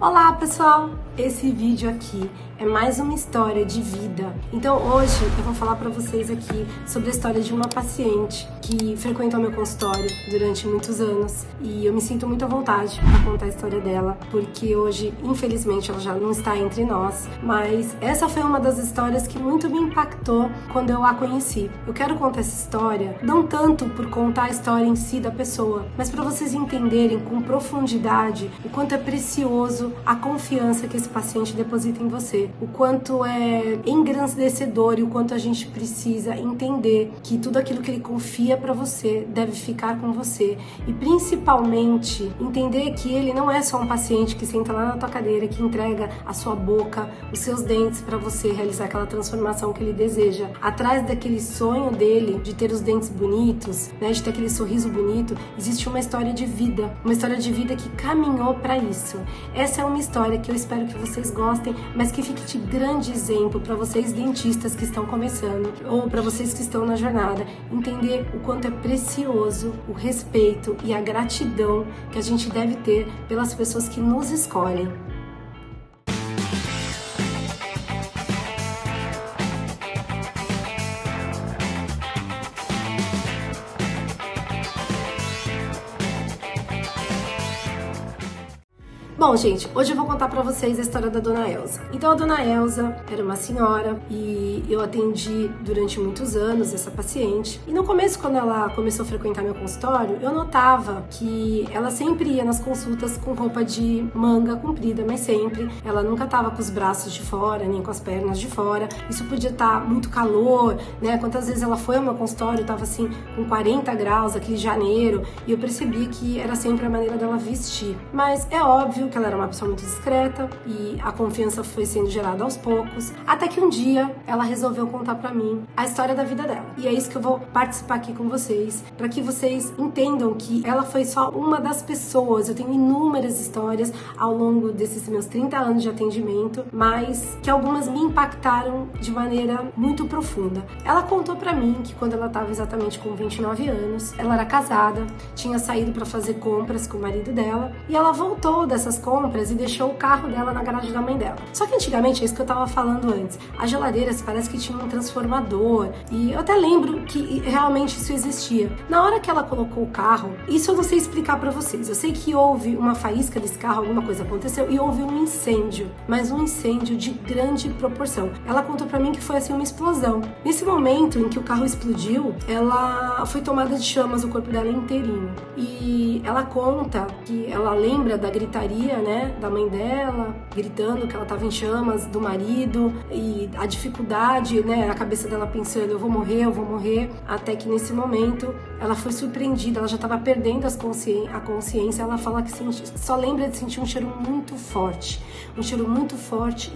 Olá pessoal, esse vídeo aqui é mais uma história de vida. Então hoje eu vou falar para vocês aqui sobre a história de uma paciente que frequentou meu consultório durante muitos anos e eu me sinto muito à vontade para contar a história dela, porque hoje infelizmente ela já não está entre nós, mas essa foi uma das histórias que muito me impactou quando eu a conheci. Eu quero contar essa história não tanto por contar a história em si da pessoa, mas para vocês entenderem com profundidade o quanto é precioso a confiança que esse paciente deposita em você, o quanto é engrandecedor e o quanto a gente precisa entender que tudo aquilo que ele confia para você deve ficar com você, e principalmente entender que ele não é só um paciente que senta lá na tua cadeira, que entrega a sua boca, os seus dentes para você realizar aquela transformação que ele deseja. Atrás daquele sonho dele de ter os dentes bonitos, né, de ter aquele sorriso bonito, existe uma história de vida que caminhou para isso. Essa é uma história que eu espero que vocês gostem, mas que fique de grande exemplo para vocês dentistas que estão começando ou para vocês que estão na jornada, entender o quanto é precioso o respeito e a gratidão que a gente deve ter pelas pessoas que nos escolhem. Bom, gente, hoje eu vou contar pra vocês a história da Dona Elza. Então, a Dona Elza era uma senhora e eu atendi durante muitos anos essa paciente. E no começo, quando ela começou a frequentar meu consultório, eu notava que ela sempre ia nas consultas com roupa de manga comprida, mas sempre. Ela nunca tava com os braços de fora, nem com as pernas de fora. Isso podia estar muito calor, né? Quantas vezes ela foi ao meu consultório, tava assim, com 40 graus, aquele janeiro, e eu percebi que era sempre a maneira dela vestir. Mas é óbvio que ela era uma pessoa muito discreta e a confiança foi sendo gerada aos poucos, até que um dia ela resolveu contar pra mim a história da vida dela. E é isso que eu vou participar aqui com vocês, para que vocês entendam que ela foi só uma das pessoas. Eu tenho inúmeras histórias ao longo desses meus 30 anos de atendimento, mas que algumas me impactaram de maneira muito profunda. Ela contou pra mim que quando ela estava exatamente com 29 anos, ela era casada, tinha saído para fazer compras com o marido dela e ela voltou dessas compras e deixou o carro dela na garagem da mãe dela. Só que antigamente, é isso que eu tava falando antes, as geladeiras parece que tinham um transformador, e eu até lembro que realmente isso existia. Na hora que ela colocou o carro, isso eu não sei explicar pra vocês, eu sei que houve uma faísca desse carro, alguma coisa aconteceu e houve um incêndio, mas um incêndio de grande proporção. Ela contou pra mim que foi assim uma explosão. Nesse momento em que o carro explodiu, ela foi tomada de chamas, o corpo dela inteirinho, e ela conta que ela lembra da gritaria, né, da mãe dela, gritando que ela estava em chamas, do marido, e a dificuldade, né, a cabeça dela pensando, eu vou morrer, até que nesse momento ela foi surpreendida, ela já estava perdendo a consciência, ela fala que só lembra de sentir um cheiro muito forte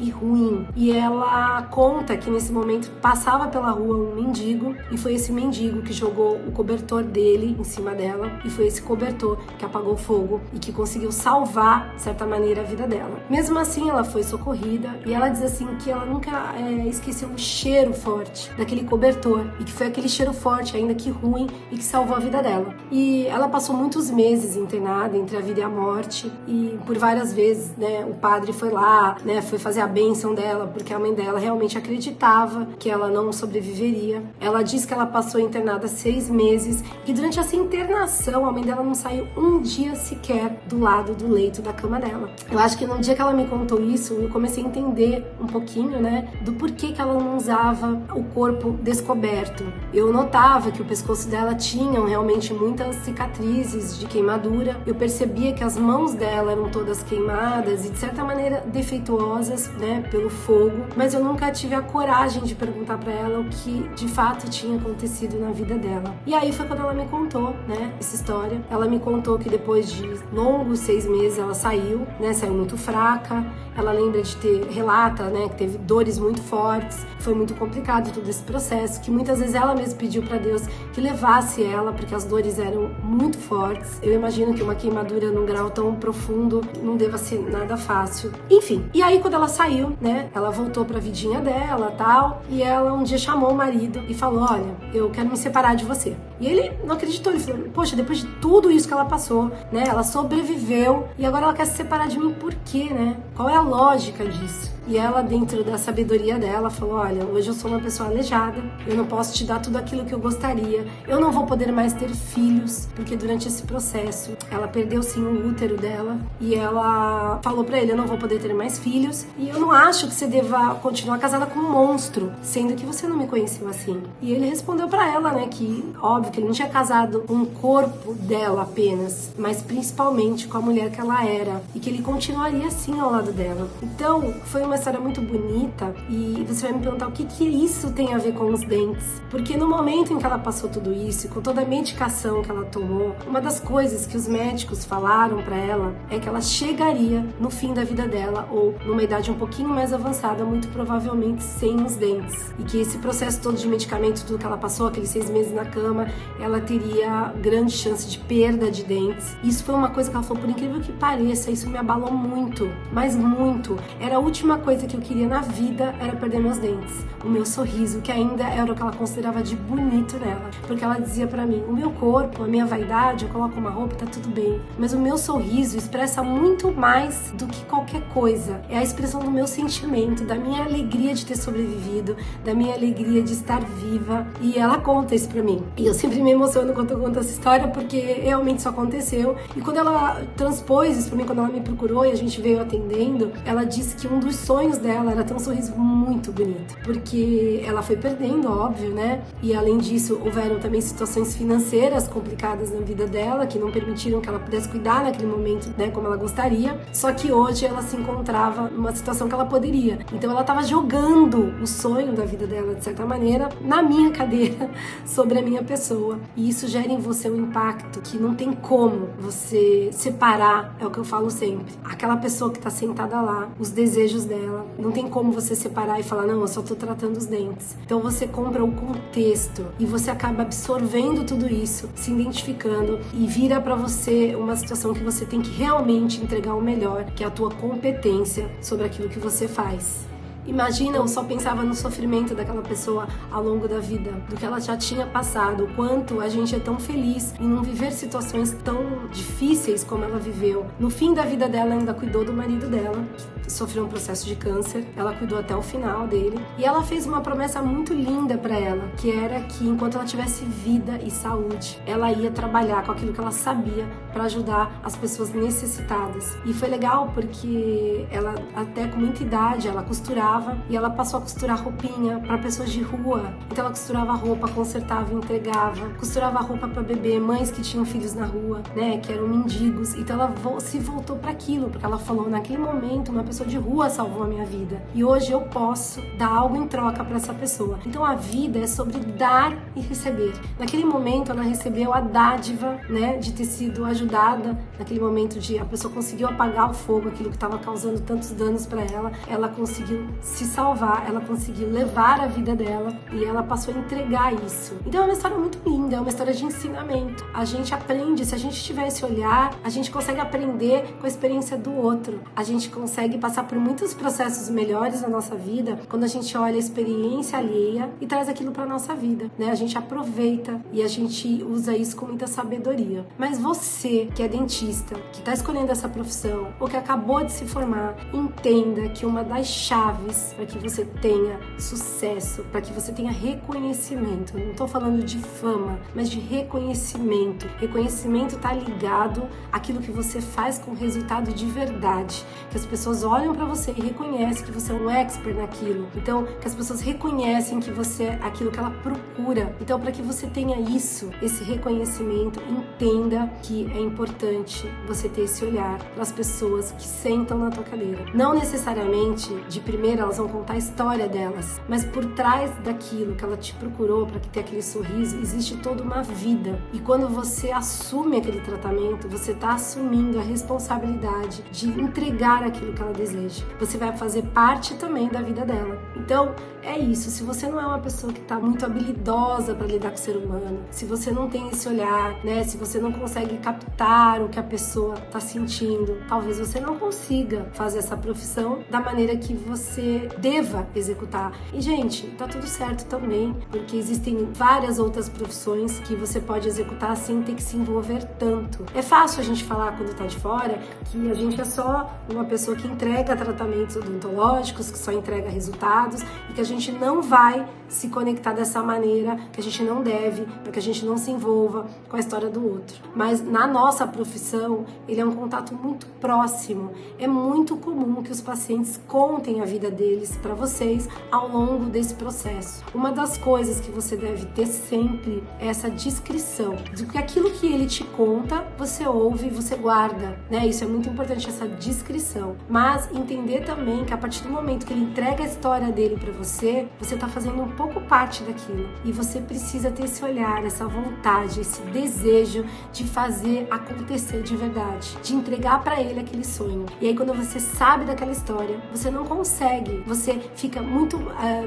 e ruim, e ela conta que nesse momento passava pela rua um mendigo, e foi esse mendigo que jogou o cobertor dele em cima dela, e foi esse cobertor que apagou o fogo e que conseguiu salvar, de certa maneira, a vida dela. Mesmo assim, ela foi socorrida e ela diz assim que ela nunca esqueceu o cheiro forte daquele cobertor, e que foi aquele cheiro forte, ainda que ruim, e que salvou a vida dela. E ela passou muitos meses internada entre a vida e a morte, e por várias vezes, né, o padre foi lá, né, foi fazer a bênção dela, porque a mãe dela realmente acreditava que ela não sobreviveria. Ela diz que ela passou internada 6 meses, que durante essa internação a mãe dela não saiu um dia sequer do lado do leito da cama dela. Eu acho que no dia que ela me contou isso, eu comecei a entender um pouquinho, né, do porquê que ela não usava o corpo descoberto. Eu notava que o pescoço dela tinha realmente muitas cicatrizes de queimadura. Eu percebia que as mãos dela eram todas queimadas e de certa maneira defeituosas, né, pelo fogo, mas eu nunca tive a coragem de perguntar pra ela o que de fato tinha acontecido na vida dela. E aí foi quando ela me contou, né, essa história. Ela me contou que depois de longos 6 meses ela saiu, né, saiu muito fraca. Ela lembra de relata, né, que teve dores muito fortes, foi muito complicado todo esse processo, que muitas vezes ela mesma pediu para Deus que levasse ela, porque as dores eram muito fortes. Eu imagino que uma queimadura num grau tão profundo não deva ser nada fácil. Enfim, e aí quando ela saiu, né, ela voltou pra vidinha dela, tal, e ela um dia chamou o marido e falou, olha, eu quero me separar de você. E ele não acreditou, ele falou, poxa, depois de tudo isso que ela passou, né, ela sobreviveu e agora ela quer se separar de mim, por quê, né? Qual é a lógica disso? E ela, dentro da sabedoria dela, falou, olha, hoje eu sou uma pessoa aleijada, eu não posso te dar tudo aquilo que eu gostaria, eu não vou poder mais ter filhos, porque durante esse processo ela perdeu sim o útero dela e ela falou pra ele, eu não vou poder ter mais filhos e eu não acho que você deva continuar casada com um monstro, sendo que você não me conheceu assim. E ele respondeu pra ela, né, que óbvio que ele não tinha casado com o corpo dela apenas, mas principalmente com a mulher que ela era e que ele continuaria assim ao lado dela. Então, foi uma história muito bonita e você vai me perguntar o que isso tem a ver com os dentes. Porque no momento em que ela passou tudo isso, com toda a medicação que ela tomou, uma das coisas que os médicos falaram pra ela é que ela chegaria no fim da vida dela ou numa idade um pouquinho mais avançada, muito provavelmente sem os dentes. E que esse processo todo de medicamento, tudo que ela passou, aqueles 6 meses na cama, ela teria grande chance de perda de dentes. Isso foi uma coisa que ela falou, por incrível que pareça, isso me abalou muito, mas muito. Era a última coisa que eu queria na vida era perder meus dentes, o meu sorriso, que ainda era o que ela considerava de bonito nela, porque ela dizia pra mim, o meu corpo, a minha vaidade, eu coloco uma roupa, tá tudo bem, mas o meu sorriso expressa muito mais do que qualquer coisa, é a expressão do meu sentimento, da minha alegria de ter sobrevivido, da minha alegria de estar viva, e ela conta isso pra mim, e eu sempre me emociono quando eu conto essa história, porque realmente isso aconteceu, e quando ela transpôs isso pra mim, quando ela me procurou e a gente veio atendendo, ela disse que um dos sonhos dela era ter um sorriso muito bonito, porque ela foi perdendo, óbvio, né? E além disso, houveram também situações financeiras complicadas na vida dela, que não permitiram que ela pudesse cuidar naquele momento, né, como ela gostaria. Só que hoje ela se encontrava numa situação que ela poderia. Então ela estava jogando o sonho da vida dela, de certa maneira, na minha cadeira, sobre a minha pessoa. E isso gera em você um impacto que não tem como você separar, é o que eu falo sempre. Aquela pessoa que está sentada lá, os desejos dela, não tem como você separar e falar, não, eu só tô tratando os dentes. Então você compra um contexto e você acaba absorvendo tudo isso, se identificando e vira pra você uma situação que você tem que realmente entregar o melhor, que é a tua competência sobre aquilo que você faz. Imagina, eu só pensava no sofrimento daquela pessoa ao longo da vida, do que ela já tinha passado, o quanto a gente é tão feliz em não viver situações tão difíceis como ela viveu. No fim da vida dela, ainda cuidou do marido dela, que sofreu um processo de câncer, ela cuidou até o final dele, e ela fez uma promessa muito linda pra ela, que era que enquanto ela tivesse vida e saúde, ela ia trabalhar com aquilo que ela sabia pra ajudar as pessoas necessitadas. E foi legal porque ela, até com muita idade, ela costurava e ela passou a costurar roupinha para pessoas de rua. Então ela costurava roupa, consertava, entregava, costurava roupa para bebê, mães que tinham filhos na rua, né, que eram mendigos. Então ela se voltou para aquilo, porque ela falou, naquele momento uma pessoa de rua salvou a minha vida e hoje eu posso dar algo em troca para essa pessoa. Então a vida é sobre dar e receber. Naquele momento ela recebeu a dádiva, né, de ter sido ajudada, naquele momento de a pessoa conseguiu apagar o fogo, aquilo que estava causando tantos danos para ela conseguiu se salvar, ela conseguiu levar a vida dela e ela passou a entregar isso. Então é uma história muito linda, é uma história de ensinamento. A gente aprende, se a gente tiver esse olhar, a gente consegue aprender com a experiência do outro. A gente consegue passar por muitos processos melhores na nossa vida quando a gente olha a experiência alheia e traz aquilo para nossa vida, né? A gente aproveita e a gente usa isso com muita sabedoria. Mas você, que é dentista, que está escolhendo essa profissão ou que acabou de se formar, entenda que uma das chaves para que você tenha sucesso, para que você tenha reconhecimento. Não estou falando de fama, mas de reconhecimento. Reconhecimento está ligado àquilo que você faz com resultado de verdade. Que as pessoas olham para você e reconhecem que você é um expert naquilo. Então, que as pessoas reconhecem que você é aquilo que ela procura. Então, para que você tenha isso, esse reconhecimento, entenda que é importante você ter esse olhar para as pessoas que sentam na tua cadeira. Não necessariamente de primeira elas vão contar a história delas, mas por trás daquilo que ela te procurou para ter aquele sorriso, existe toda uma vida. E quando você assume aquele tratamento, você está assumindo a responsabilidade de entregar aquilo que ela deseja. Você vai fazer parte também da vida dela. Então, é isso. Se você não é uma pessoa que está muito habilidosa para lidar com o ser humano, se você não tem esse olhar, né? Se você não consegue captar o que a pessoa está sentindo, talvez você não consiga fazer essa profissão da maneira que você deva executar. E, gente, tá tudo certo também, porque existem várias outras profissões que você pode executar sem ter que se envolver tanto. É fácil a gente falar quando tá de fora que a gente é só uma pessoa que entrega tratamentos odontológicos, que só entrega resultados e que a gente não vai se conectar dessa maneira, que a gente não deve, para que a gente não se envolva com a história do outro. Mas na nossa profissão, ele é um contato muito próximo. É muito comum que os pacientes contem a vida deles para vocês ao longo desse processo. Uma das coisas que você deve ter sempre é essa descrição de que aquilo que ele te conta, você ouve e você guarda, né? Isso é muito importante, essa descrição. Mas entender também que a partir do momento que ele entrega a história dele para você, você tá fazendo um pouco parte daquilo. E você precisa ter esse olhar, essa vontade, esse desejo de fazer acontecer de verdade, de entregar para ele aquele sonho. E aí quando você sabe daquela história, você não consegue, você fica muito,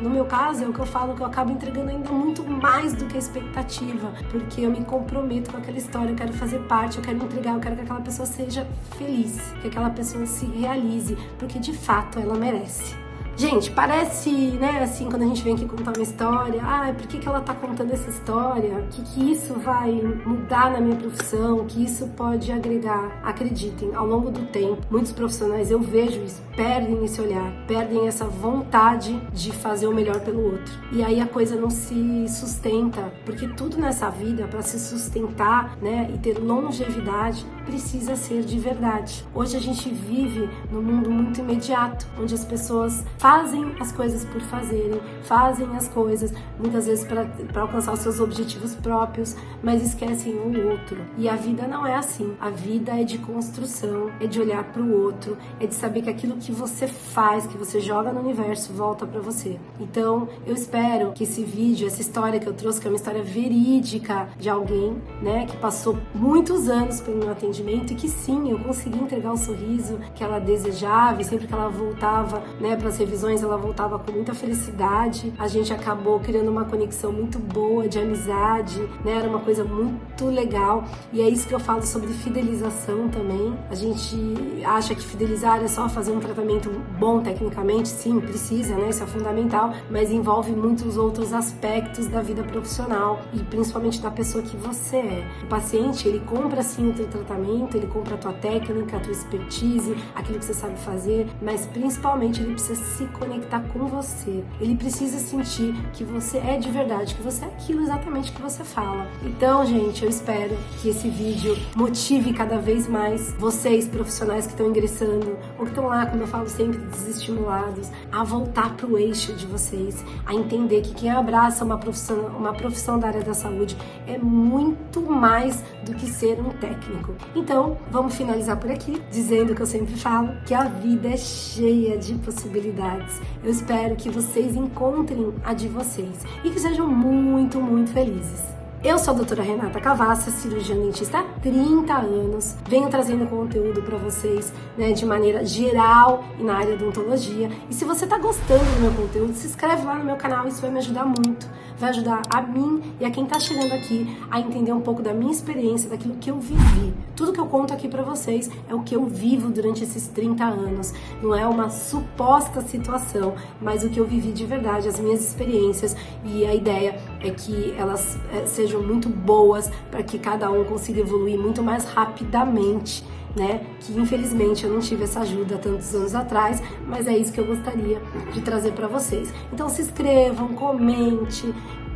no meu caso, é o que eu falo, que eu acabo entregando ainda muito mais do que a expectativa, porque eu me comprometo com aquela história, eu quero fazer parte, eu quero entregar, eu quero que aquela pessoa seja feliz, que aquela pessoa se realize, porque de fato ela merece. Gente, parece, né, assim, quando a gente vem aqui contar uma história, por que ela tá contando essa história? O que isso vai mudar na minha profissão? O que isso pode agregar? Acreditem, ao longo do tempo, muitos profissionais, eu vejo isso, perdem esse olhar, perdem essa vontade de fazer o melhor pelo outro. E aí a coisa não se sustenta, porque tudo nessa vida, para se sustentar, né, e ter longevidade, precisa ser de verdade. Hoje a gente vive num mundo muito imediato, onde as pessoas fazem as coisas por fazerem, fazem as coisas muitas vezes para alcançar os seus objetivos próprios, mas esquecem o outro. E a vida não é assim. A vida é de construção, é de olhar para o outro, é de saber que aquilo que você faz, que você joga no universo, volta para você. Então, eu espero que esse vídeo, essa história que eu trouxe, que é uma história verídica de alguém, né, que passou muitos anos pelo meu atendimento e que sim, eu consegui entregar o sorriso que ela desejava e sempre que ela voltava, né, para as revisões, ela voltava com muita felicidade. A gente acabou criando uma conexão muito boa de amizade, né? Era uma coisa muito legal. E é isso que eu falo sobre fidelização também. A gente acha que fidelizar é só fazer um tratamento bom tecnicamente, sim, precisa, né? Isso é fundamental, mas envolve muitos outros aspectos da vida profissional e principalmente da pessoa que você é. O paciente, ele compra sim o teu tratamento, ele compra a tua técnica, a tua expertise, aquilo que você sabe fazer, mas principalmente ele precisa se conectar com você. Ele precisa sentir que você é de verdade, que você é aquilo exatamente que você fala. Então, gente, eu espero que esse vídeo motive cada vez mais vocês, profissionais que estão ingressando, ou que estão lá, como eu falo sempre, desestimulados, a voltar pro eixo de vocês, a entender que quem abraça uma profissão da área da saúde é muito mais do que ser um técnico. Então, vamos finalizar por aqui, dizendo o que eu sempre falo, que a vida é cheia de possibilidades. Eu espero que vocês encontrem a de vocês e que sejam muito, muito felizes. Eu sou a doutora Renata Cavassa, cirurgiã dentista há 30 anos. Venho trazendo conteúdo para vocês, né, de maneira geral e na área de odontologia. E se você está gostando do meu conteúdo, se inscreve lá no meu canal, isso vai me ajudar muito. Vai ajudar a mim e a quem está chegando aqui a entender um pouco da minha experiência, daquilo que eu vivi. Tudo que eu conto aqui para vocês é o que eu vivo durante esses 30 anos. Não é uma suposta situação, mas o que eu vivi de verdade, as minhas experiências. E a ideia é que elas sejam muito boas para que cada um consiga evoluir muito mais rapidamente, né? Que infelizmente eu não tive essa ajuda há tantos anos atrás, mas é isso que eu gostaria de trazer para vocês. Então se inscrevam, comente,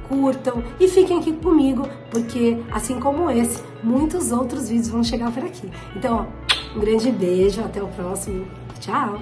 curtam e fiquem aqui comigo, porque assim como esse, muitos outros vídeos vão chegar por aqui. Então, ó, um grande beijo, até o próximo. Tchau!